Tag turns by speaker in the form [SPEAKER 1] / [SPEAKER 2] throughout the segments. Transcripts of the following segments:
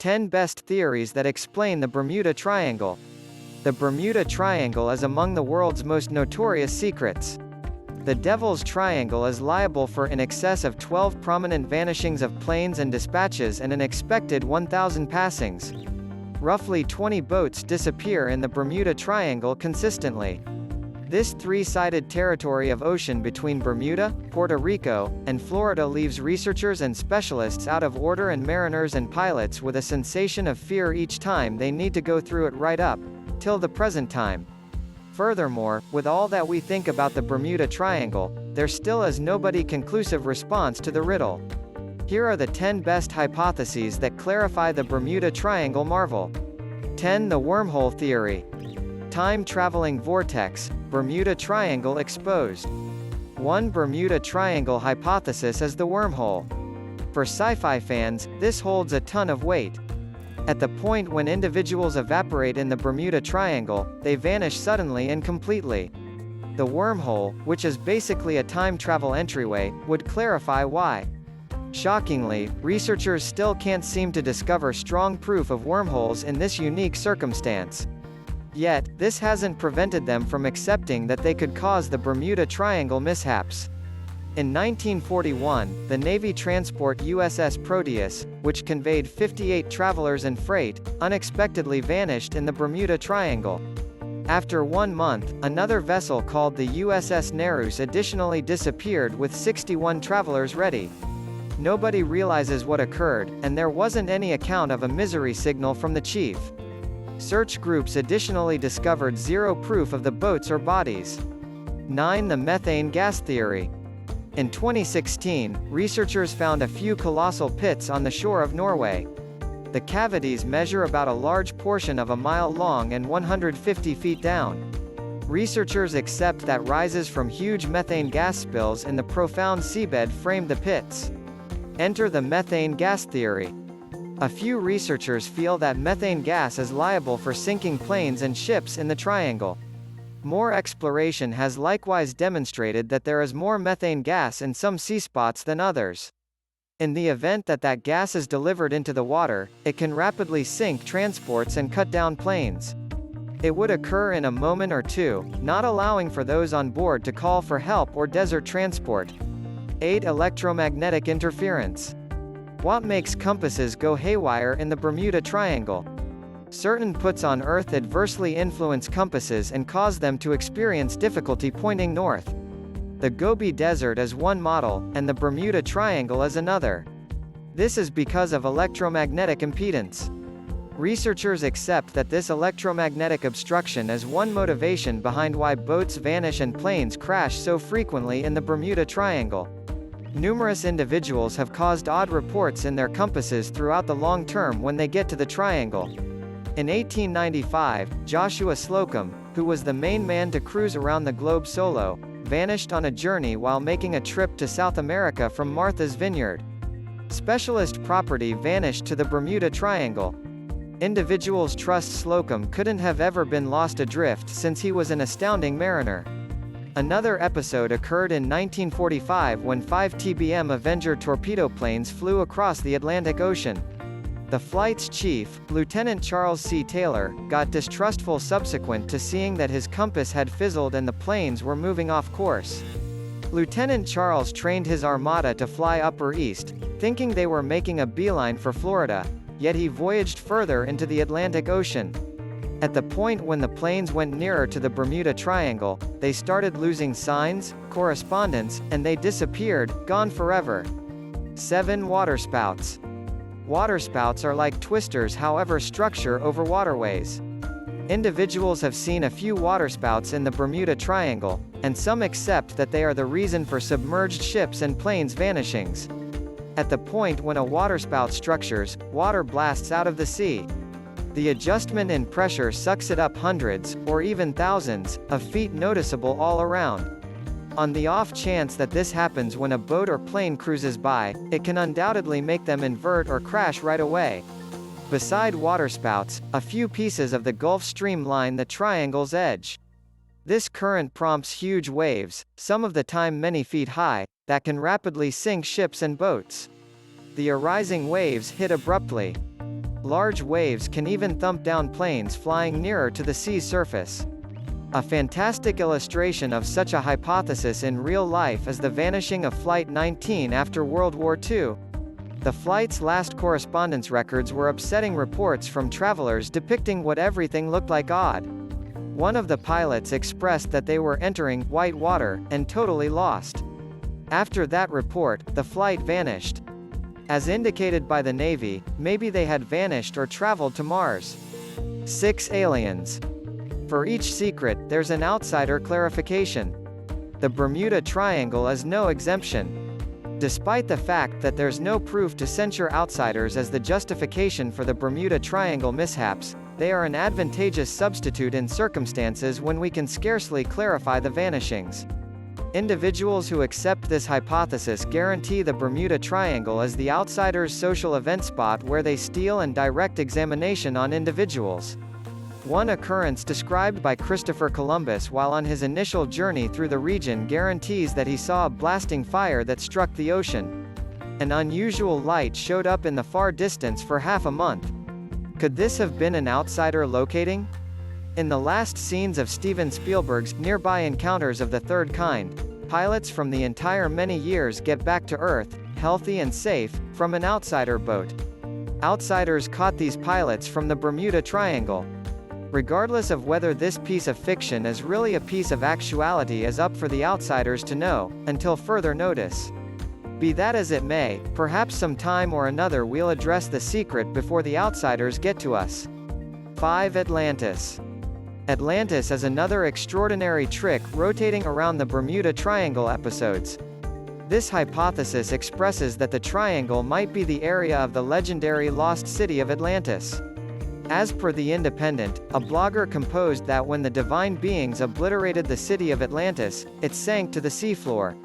[SPEAKER 1] 10 Best Theories that Explain the Bermuda Triangle. The Bermuda Triangle is among the world's most notorious secrets. The Devil's Triangle is liable for in excess of 12 prominent vanishings of planes and dispatches and an expected 1,000 passings. Roughly 20 boats disappear in the Bermuda Triangle consistently. This three-sided territory of ocean between Bermuda, Puerto Rico, and Florida leaves researchers and specialists out of order and mariners and pilots with a sensation of fear each time they need to go through it right up till the present time. Furthermore, with all that we think about the Bermuda Triangle, there still is nobody conclusive response to the riddle. Here are the 10 best hypotheses that clarify the Bermuda Triangle marvel. 10. The wormhole theory. Time-traveling vortex, Bermuda Triangle exposed. 1. Bermuda Triangle hypothesis is the wormhole. For sci-fi fans, this holds a ton of weight. At the point when individuals evaporate in the Bermuda Triangle, they vanish suddenly and completely. The wormhole, which is basically a time travel entryway, would clarify why. Shockingly, researchers still can't seem to discover strong proof of wormholes in this unique circumstance. Yet, this hasn't prevented them from accepting that they could cause the Bermuda Triangle mishaps. In 1941, the Navy transport USS Proteus, which conveyed 58 travelers and freight, unexpectedly vanished in the Bermuda Triangle. After 1 month, another vessel called the USS Nereus additionally disappeared with 61 travelers ready. Nobody realizes what occurred, and there wasn't any account of a misery signal from the chief. Search groups additionally discovered zero proof of the boats or bodies. 9. The methane gas theory. In 2016, researchers found a few colossal pits on the shore of Norway. The cavities measure about a large portion of a mile long and 150 feet down. Researchers accept that rises from huge methane gas spills in the profound seabed framed the pits. Enter the methane gas theory. A few researchers feel that methane gas is liable for sinking planes and ships in the triangle. More exploration has likewise demonstrated that there is more methane gas in some sea spots than others. In the event that that gas is delivered into the water, it can rapidly sink transports and cut down planes. It would occur in a moment or two, not allowing for those on board to call for help or desert transport. 8. Electromagnetic interference. What makes compasses go haywire in the Bermuda Triangle? Certain puts on Earth adversely influence compasses and cause them to experience difficulty pointing north. The Gobi Desert is one model, and the Bermuda Triangle is another. This is because of electromagnetic impedance. Researchers accept that this electromagnetic obstruction is one motivation behind why boats vanish and planes crash so frequently in the Bermuda Triangle. Numerous individuals have caused odd reports in their compasses throughout the long term when they get to the triangle. In 1895, Joshua Slocum, who was the main man to cruise around the globe solo, vanished on a journey while making a trip to South America from Martha's Vineyard. Specialist property vanished to the Bermuda Triangle. Individuals trust Slocum couldn't have ever been lost adrift since he was an astounding mariner. Another episode occurred in 1945 when 5 TBM Avenger torpedo planes flew across the Atlantic Ocean. The flight's chief, Lieutenant Charles C. Taylor, got distrustful subsequent to seeing that his compass had fizzled and the planes were moving off course. Lieutenant Charles trained his armada to fly upper east, thinking they were making a beeline for Florida, yet he voyaged further into the Atlantic Ocean. At the point when the planes went nearer to the Bermuda Triangle, they started losing signs, correspondence, and they disappeared, gone forever. 7. Waterspouts. Waterspouts are like twisters, however, structure over waterways. Individuals have seen a few waterspouts in the Bermuda Triangle, and some accept that they are the reason for submerged ships and planes' vanishings. At the point when a waterspout structures, water blasts out of the sea. The adjustment in pressure sucks it up hundreds, or even thousands, of feet, noticeable all around. On the off chance that this happens when a boat or plane cruises by, it can undoubtedly make them invert or crash right away. Beside waterspouts, a few pieces of the Gulf Stream line the triangle's edge. This current prompts huge waves, some of the time many feet high, that can rapidly sink ships and boats. The arising waves hit abruptly. Large waves can even thump down planes flying nearer to the sea's surface. A fantastic illustration of such a hypothesis in real life is the vanishing of Flight 19 after World War II. The flight's last correspondence records were upsetting reports from travelers depicting what everything looked like odd. One of the pilots expressed that they were entering white water and totally lost. After that report, the flight vanished. As indicated by the Navy, maybe they had vanished or traveled to Mars. 6 aliens. For each secret, there's an outsider clarification. The Bermuda Triangle is no exemption. Despite the fact that there's no proof to censure outsiders as the justification for the Bermuda Triangle mishaps, they are an advantageous substitute in circumstances when we can scarcely clarify the vanishings. Individuals who accept this hypothesis guarantee the Bermuda Triangle as the outsider's social event spot where they steal and direct examination on individuals. One occurrence described by Christopher Columbus while on his initial journey through the region guarantees that he saw a blasting fire that struck the ocean. An unusual light showed up in the far distance for half a month. Could this have been an outsider locating? In the last scenes of Steven Spielberg's Nearby Encounters of the Third Kind, pilots from the entire many years get back to Earth, healthy and safe, from an outsider boat. Outsiders caught these pilots from the Bermuda Triangle. Regardless of whether this piece of fiction is really a piece of actuality is up for the outsiders to know, until further notice. Be that as it may, perhaps some time or another we'll address the secret before the outsiders get to us. 5. Atlantis. Atlantis is another extraordinary trick rotating around the Bermuda Triangle episodes. This hypothesis expresses that the triangle might be the area of the legendary lost city of Atlantis. As per The Independent, a blogger composed that when the divine beings obliterated the city of Atlantis, it sank to the seafloor.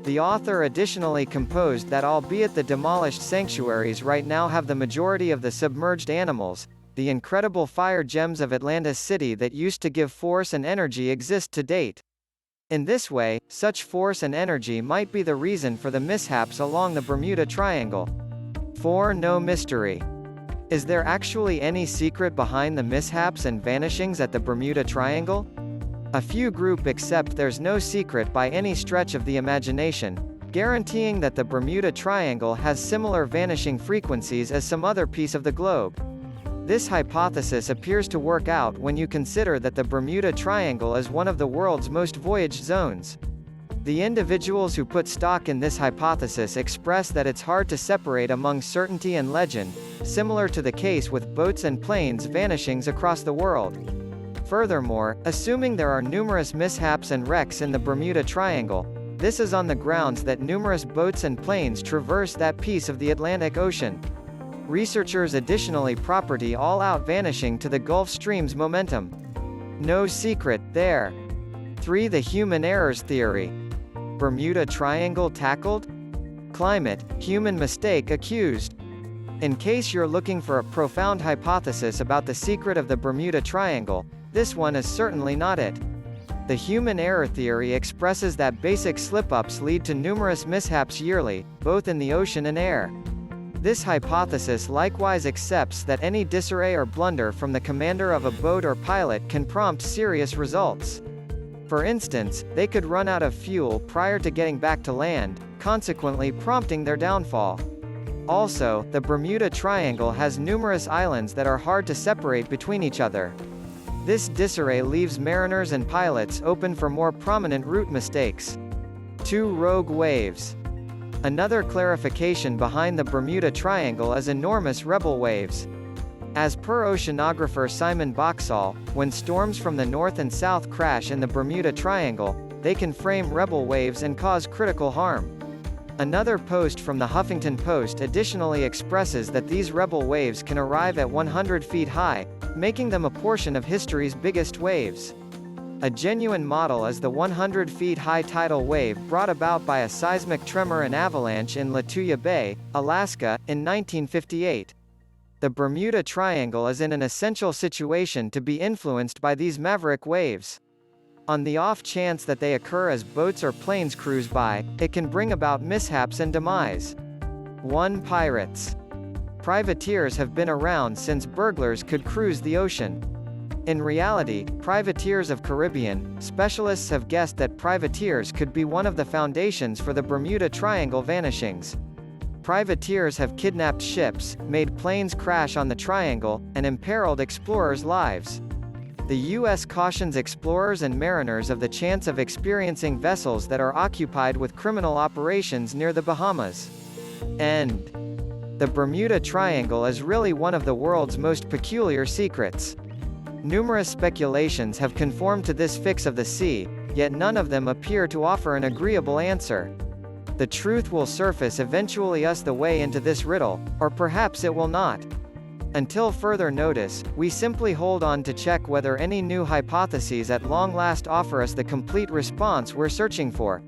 [SPEAKER 1] The author additionally composed that albeit the demolished sanctuaries right now have the majority of the submerged animals, the incredible fire gems of Atlantis City that used to give force and energy exist to date. In this way, such force and energy might be the reason for the mishaps along the Bermuda Triangle. 4. No mystery. Is there actually any secret behind the mishaps and vanishings at the Bermuda Triangle? A few group accept there's no secret by any stretch of the imagination, guaranteeing that the Bermuda Triangle has similar vanishing frequencies as some other piece of the globe. This hypothesis appears to work out when you consider that the Bermuda Triangle is one of the world's most voyaged zones. The individuals who put stock in this hypothesis express that it's hard to separate among certainty and legend, similar to the case with boats and planes vanishings across the world. Furthermore, assuming there are numerous mishaps and wrecks in the Bermuda Triangle, this is on the grounds that numerous boats and planes traverse that piece of the Atlantic Ocean. Researchers additionally property all-out vanishing to the Gulf Stream's momentum. No secret there. 3. The human errors theory. Bermuda Triangle tackled? Climate, human mistake accused. In case you're looking for a profound hypothesis about the secret of the Bermuda Triangle, this one is certainly not it. The human error theory expresses that basic slip-ups lead to numerous mishaps yearly, both in the ocean and air. This hypothesis likewise accepts that any disarray or blunder from the commander of a boat or pilot can prompt serious results. For instance, they could run out of fuel prior to getting back to land, consequently prompting their downfall. Also, the Bermuda Triangle has numerous islands that are hard to separate between each other. This disarray leaves mariners and pilots open for more prominent route mistakes. 2. Rogue waves. Another clarification behind the Bermuda Triangle is enormous rebel waves. As per oceanographer Simon Boxall, when storms from the north and south crash in the Bermuda Triangle, they can frame rebel waves and cause critical harm. Another post from the Huffington Post additionally expresses that these rebel waves can arrive at 100 feet high, making them a portion of history's biggest waves. A genuine model is the 100 feet high tidal wave brought about by a seismic tremor and avalanche in Lituya Bay, Alaska, in 1958. The Bermuda Triangle is in an essential situation to be influenced by these maverick waves. On the off chance that they occur as boats or planes cruise by, it can bring about mishaps and demise. 1. Pirates. privateers have been around since burglars could cruise the ocean. In reality, privateers of Caribbean, specialists have guessed that privateers could be one of the foundations for the Bermuda Triangle vanishings. Privateers have kidnapped ships, made planes crash on the triangle, and imperiled explorers' lives. The U.S. cautions explorers and mariners of the chance of experiencing vessels that are occupied with criminal operations near the Bahamas. And the Bermuda Triangle is really one of the world's most peculiar secrets. Numerous speculations have conformed to this fix of the sea, yet none of them appear to offer an agreeable answer. The truth will surface eventually us the way into this riddle, or perhaps it will not. Until further notice, we simply hold on to check whether any new hypotheses at long last offer us the complete response we're searching for.